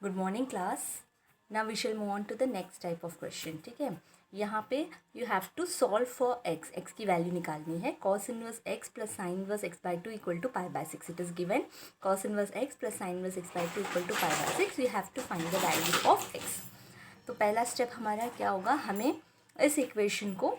Good morning class. Now we shall move on to the next type of question. ठीक है, यहाँ पे you have to solve for x. X की value निकालनी है. Cos inverse x plus sine inverse x by two equal to pi by six. It is given cos inverse x plus sine inverse x by two equal to pi by six. We have to find the value of x. तो पहला step हमारा क्या होगा, हमें इस equation को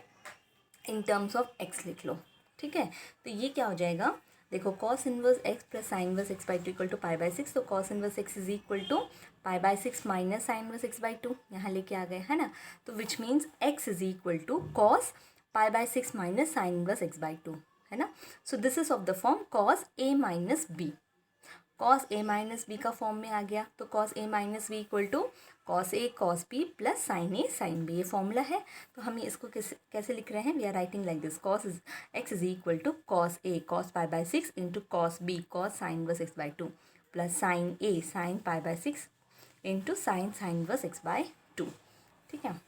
in terms of x लिख लो. ठीक है, तो ये क्या हो जाएगा, देखो cos inverse x plus sine inverse x by two equal to pi by six. तो cos inverse x is equal to pi by six minus sine inverse x by two. यहाँ लेके आ गए है ना. तो which means x is equal to cos pi by six minus sine inverse x by two, है ना. So this is of the form cos A minus B. Cos A minus b का फॉर्म में आ गया. तो cos A minus b equal to cos a cos b plus sine a sine b. ये formula है. तो हम इसको कैसे लिख रहे हैं, we are writing like this. Cos x is equal to cos a cos pi by six into cos b cos sine inverse x by two plus sine a sine pi by six into sine sine inverse x by two. ठीक है.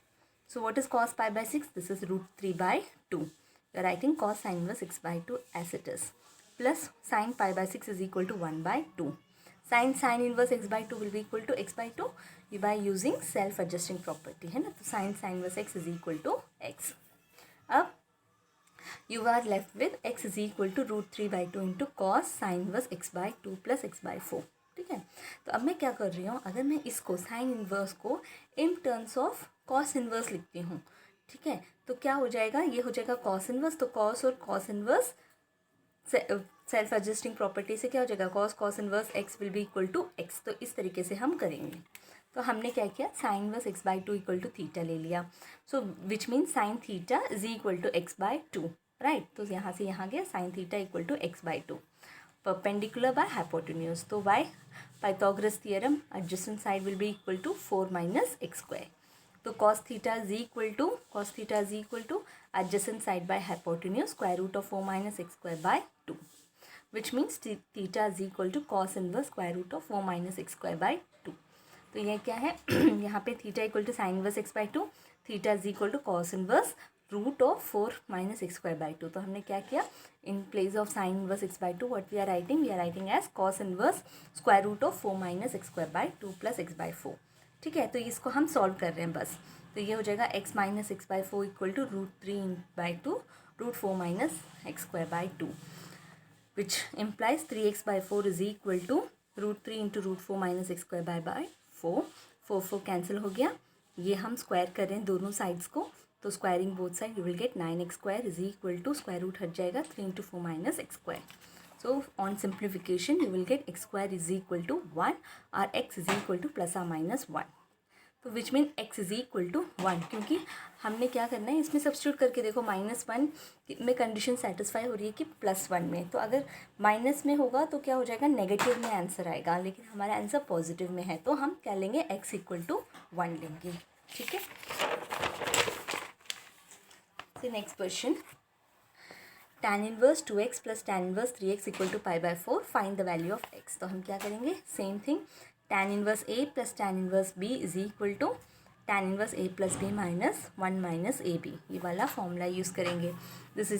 So what is cos pi by six, this is root three by two. We are writing cos sine inverse x by two as it is plus sin pi by 6 is equal to 1 by 2. Sin inverse x by 2 will be equal to x by 2 by using self adjusting property, है ना. तो sin inverse x is equal to x. अब you are left with x is equal to root 3 by 2 into cos sin inverse x by 2 plus x by 4. ठीक है. तो अब मैं क्या कर रही हूँ, अगर मैं इसको साइन इन्वर्स को in terms of cos inverse लिखती हूँ, ठीक है, तो क्या हो जाएगा, ये हो जाएगा कॉस इन्वर्स. तो कॉस और cos inverse self adjusting property से क्या हो जाएगा, cos cos inverse x will be equal to x. तो इस तरीके से हम करेंगे. तो हमने क्या किया, sine inverse x by two equal to theta ले लिया. So which mean sine theta is equal to x by two, right. तो यहाँ से यहाँ गया sine theta equal to x by two perpendicular by hypotenuse. तो by Pythagoras theorem adjacent side will be equal to 4 minus x square. तो cos theta is equal to adjacent side by hypotenuse square root of 4 minus x square by 2, which means theta is equal to cos inverse square root of 4 minus x square by 2. तो ये क्या है यहाँ पे theta equal to sine inverse x by two, theta is equal to cos inverse root of 4 minus x square by two. तो हमने क्या किया, in place of sine inverse x by two what we are writing as cos inverse square root of 4 minus x square by two plus x by 4. ठीक है. तो इसको हम solve कर रहे हैं बस. तो ये हो जाएगा x minus x by four equal to root three by two root four minus x square by two, which implies 3x by four is equal to root three into root four minus x square by four. Four cancel हो गया. ये हम square कर रहे हैं दोनों sides को. तो squaring both side you will get 9x square is equal to square root हट जाएगा 3 into four minus x square. So on simplification you will get x square is equal to 1 or x is equal to plus or minus 1. तो which mean x is equal to 1, क्योंकि हमने क्या करना है इसमें substitute करके देखो. -1 में कंडीशन सेटिस्फाई हो रही है कि +1 में. तो अगर माइनस में होगा तो क्या हो जाएगा, नेगेटिव में आंसर आएगा. लेकिन हमारा आंसर पॉजिटिव में है तो हम क्या लेंगे, x इक्वल टू 1 लेंगे. ठीक है. Next question, tan inverse 2x plus tan inverse 3x equal to pi by 4, find the value of x. तो हम क्या करेंगे, same thing, tan inverse a plus tan inverse b is equal to tan inverse a plus b minus 1 minus a b. ये वाला formula use करेंगे. This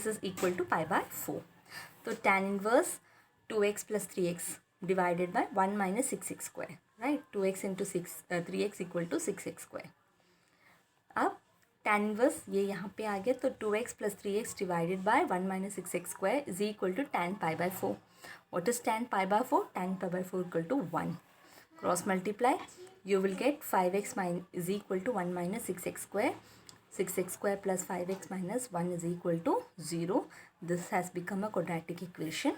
is equal to pi by 4. तो tan inverse 2x plus 3x divided by 1 minus 6x square, right. 2x into 3x equal to 6x square. अब tan inverse ये यहाँ पे आ गया. तो 2x plus 3x divided by 1 minus 6x square is equal to tan pi by 4. What is tan pi by 4, tan pi by 4 equal to 1. Cross multiply you will get 5x is equal to 1 minus 6x square. 6x square plus 5x minus 1 is equal to 0. This has become a quadratic equation.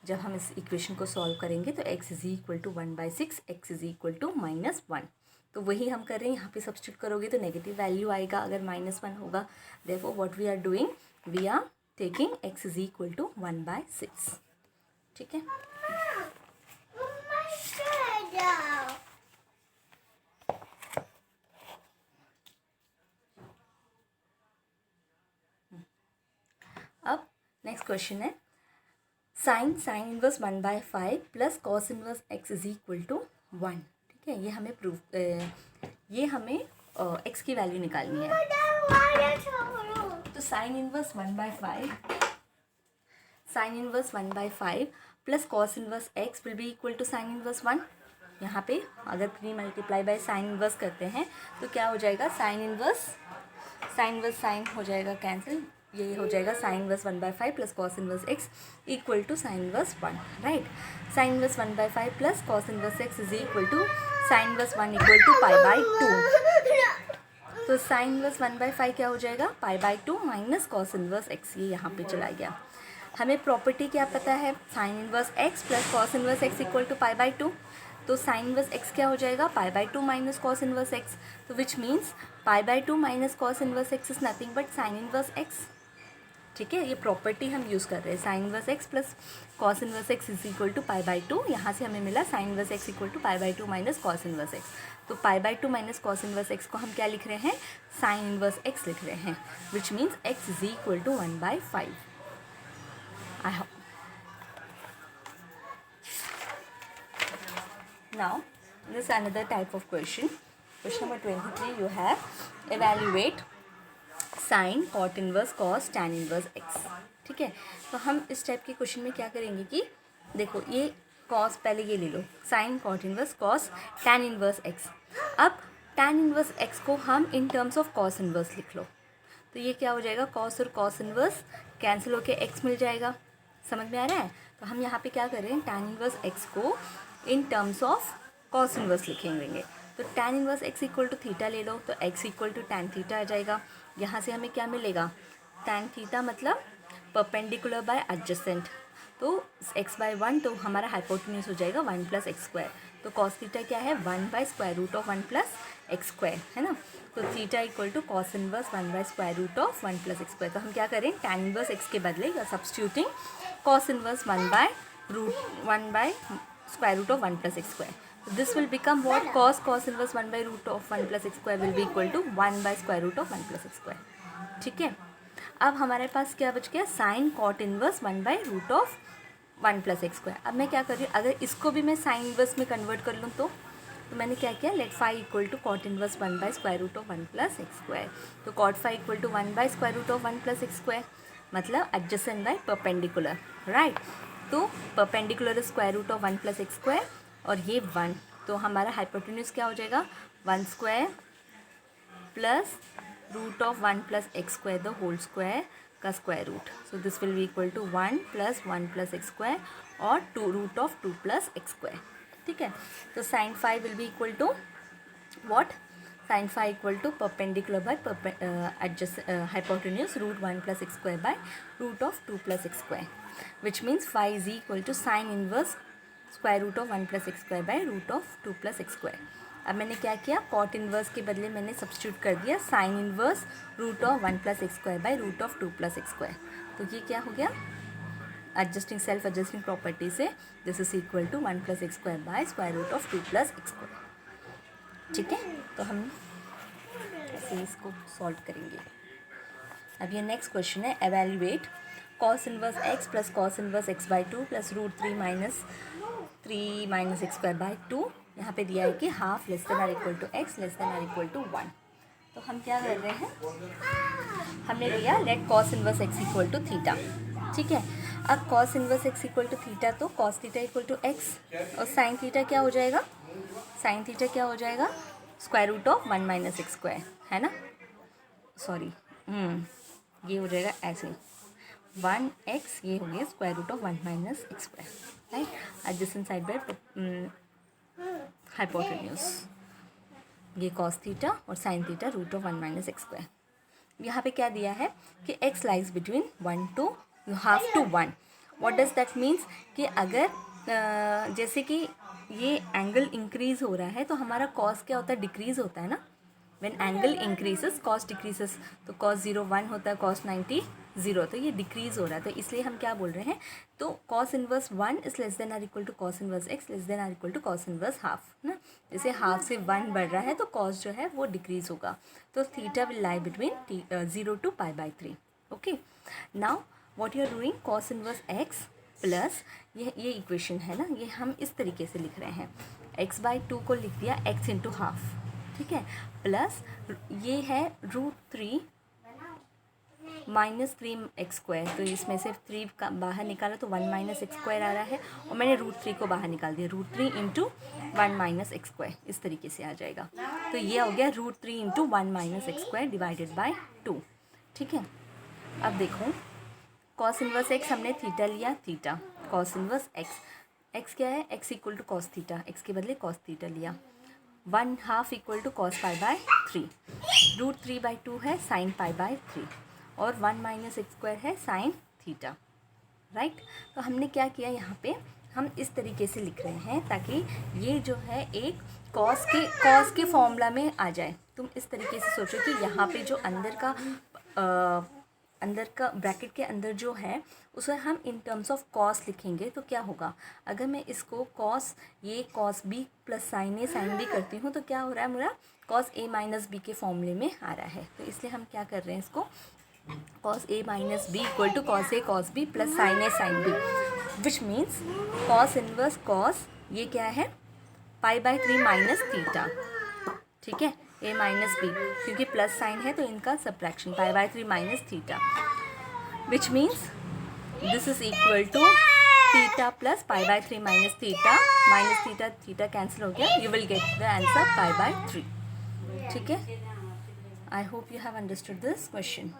जब हम इस equation को solve करेंगे तो x is equal to 1 by 6, x is equal to minus 1. तो वही हम कर रहे हैं. यहाँ पे सब्स्टिट्यूट करोगे तो नेगेटिव वैल्यू आएगा अगर -1 होगा. Therefore what we are doing, we are taking x is equal to 1 by 6. ठीक है. अब नेक्स्ट क्वेश्चन है, sine inverse 1 by 5 plus cos inverse x is equal to 1. ठीक है. ये हमें x की वैल्यू निकालनी है. तो sine inverse 1 by 5 plus cos inverse x will be equal to sine inverse 1. यहाँ पे अगर premultiply by sine inverse करते हैं तो क्या हो जाएगा, साइन इन्वर्स साइन हो जाएगा कैंसिल, ये हो जाएगा sine inverse 1/5 plus cos inverse x equal to sine inverse 1, right. Sine inverse 1/5 plus cos inverse x is equal to sine inverse 1 equal to π/2। तो साइन इन्वर्स 1/5 क्या हो जाएगा, π/2 माइनस कॉस इन्वर्स एक्स, ये यहाँ पे चला गया। हमें प्रॉपर्टी क्या पता है, sine inverse x plus cos inverse x equal to π/2। तो साइन इन्वर्स एक्स क्या हो जाएगा, π/2 माइनस कॉस इन्वर्स एक्स, तो which means π/2 minus cos inverse x is nothing but sine inverse x. ठीक है, ये प्रॉपर्टी हम यूज़ कर रहे हैं, sine inverse x plus cos inverse x is equal to π/2। यहाँ से हमें मिला sine inverse x equal to π/2 minus cos inverse x. तो π/2 माइनस कॉस इन्वर्स एक्स को हम क्या लिख रहे हैं, साइन इन्वर्स एक्स लिख रहे हैं, which means x is equal to 1/5। I hope now this is another type of question. Question number 23, you have evaluate sin, cot inverse, cos, tan inverse x। ठीक है, तो हम इस टाइप के question में क्या करेंगे कि देखो ये cos, पहले ये ले लो, sin, cot inverse, cos, tan inverse x। अब tan inverse x को हम in terms of cos inverse लिख लो, तो ये क्या हो जाएगा, cos और cos inverse कैंसिल होके x मिल जाएगा। समझ में आ रहा है? तो हम यहाँ पे क्या कर रहे हैं, tan inverse x को in terms of cos inverse लिखेंगे। तो tan inverse x equal to theta ले लो, तो x equal to tan theta आ जाएगा। यहाँ से हमें क्या मिलेगा, tan थीटा मतलब परपेंडिकुलर बाय एडजेसेंट, तो x/1, तो हमारा हाइपोटेन्यूज हो जाएगा 1 + x²। तो cos थीटा क्या है, 1/√1 + x², है ना। तो theta equal to cos inverse 1/√1 + x²। तो हम क्या करें, tan इन्वर्स x के बदले या substituting cos inverse 1/√1 + x²। So this will become what, cos inverse 1/√1 + x² will be equal to 1/√1 + x²। ठीक है, अब हमारे पास क्या बच गया, साइन कॉट इन्वर्स 1/√1 + x²। अब मैं क्या कर रही हूँ, अगर इसको भी मैं साइन इन्वर्स में कन्वर्ट कर लूँ तो मैंने क्या किया, let phi equal to cot inverse 1/√1 + x²। तो cot phi equal to 1/√1 + x², मतलब एडजेसेंट बाय परपेंडिकुलर, राइट। तो परपेंडिकुलर √1 + x² और ये 1, तो हमारा हाइपोटेन्यूज क्या हो जाएगा, 1² plus √1 + x² the whole square का square root. So this will be equal to 1 + 1 + x² और √2 + x²। ठीक है, तो sine phi will be equal to what, sin phi equal to perpendicular by hypotenuse √1 + x² by √2 + x², which means phi is equal to sin inverse √1 + x² by √2 + x²। अब मैंने क्या किया, cot inverse के बदले मैंने सब्स्टिट्यूट कर दिया sin inverse √1 + x² by √2 + x²। तो ये क्या हो गया, एडजस्टिंग सेल्फ एडजस्टिंग प्रॉपर्टी से this is equal to 1 + x² by √2 + x²। ठीक है, तो हम ऐसे इसको सॉल्व करेंगे। अब ये नेक्स्ट क्वेश्चन है, evaluate cos inverse x plus cos inverse x/2 plus √3 - x²/2। यहाँ पे दिया है कि half less than or equal to x less than or equal to 1। तो हम क्या कर रहे हैं, हमने लिया let cos inverse x equal to theta. ठीक है, अब cos inverse x equal to theta, तो cos theta equal to x और साइन थीटा क्या हो जाएगा, साइन थीटा क्या हो जाएगा, √1 - x², है ना। सॉरी, ये हो जाएगा ऐसे 1x, ये हो गया √1 - x², right. Adjacent side by hypotenuse, ये cos थीटा और साइन थीटा √1 - x²। यहाँ पे क्या दिया है कि x lies between 1 to you have to 1। What does that means कि अगर जैसे कि ये एंगल इंक्रीज हो रहा है तो हमारा कॉस क्या होता है, डिक्रीज होता है ना। When angle increases cos decreases, तो cos 0 1 होता है, cos 90 0, तो ये डिक्रीज हो रहा है। तो इसलिए हम क्या बोल रहे हैं, तो cos inverse 1 is less than or equal to cos inverse x less than or equal to cos inverse half ना। जैसे हाफ से 1 बढ़ रहा है तो cos जो है वो डिक्रीज होगा। तो theta will lie between 0 to π/3। Okay, now what you are doing, cos inverse x plus ये इक्वेशन है ना, ये हम इस तरीके से लिख रहे हैं, x/2 को लिख दिया x इंटू हाफ। ठीक है, प्लस ये है √3 माइनस 3x², तो इसमें से 3 का बाहर निकाला तो 1 माइनस x² आ रहा है, और मैंने √3 को बाहर निकाल दिया, √3 इंटू 1 माइनस x², इस तरीके से आ जाएगा। तो ये हो गया √3 into 1 minus x² divided by 2। ठीक है, अब देखो कॉस इनवर्स x हमने थीटा लिया, थीटा कॉस इनवर्स x क्या है, x equal to cos theta, x के बदले कॉस थीटा लिया, 1/2 इक्वल टू कॉस π/3, √3/2 है साइन π/3, और 1 माइनस x² है साइन थीटा, राइट। तो हमने क्या किया, यहाँ पे हम इस तरीके से लिख रहे हैं ताकि ये जो है एक कॉस के फॉर्मूला में आ जाए। तुम इस तरीके से सोचो कि यहाँ पे जो अंदर का ब्रैकेट के अंदर जो है उसे हम इन टर्म्स ऑफ कॉस लिखेंगे, तो क्या होगा, अगर मैं इसको cos b plus sine a sine b करती हूँ तो क्या हो रहा है, मेरा कॉस a माइनस b के फॉर्मूले में आ रहा है। तो इसलिए हम क्या कर रहे हैं, इसको cos a minus b equal to cos a cos b plus sine a sine b, which means cos inverse cos, ये क्या है π/3 माइनस थीटा, ठीक है, a माइनस b, क्योंकि प्लस साइन है तो इनका subtraction π/3 minus theta, which means this is equal to theta plus π/3 minus theta, theta cancel हो गया, you will get the answer π/3। ठीक है, I hope you have understood this question.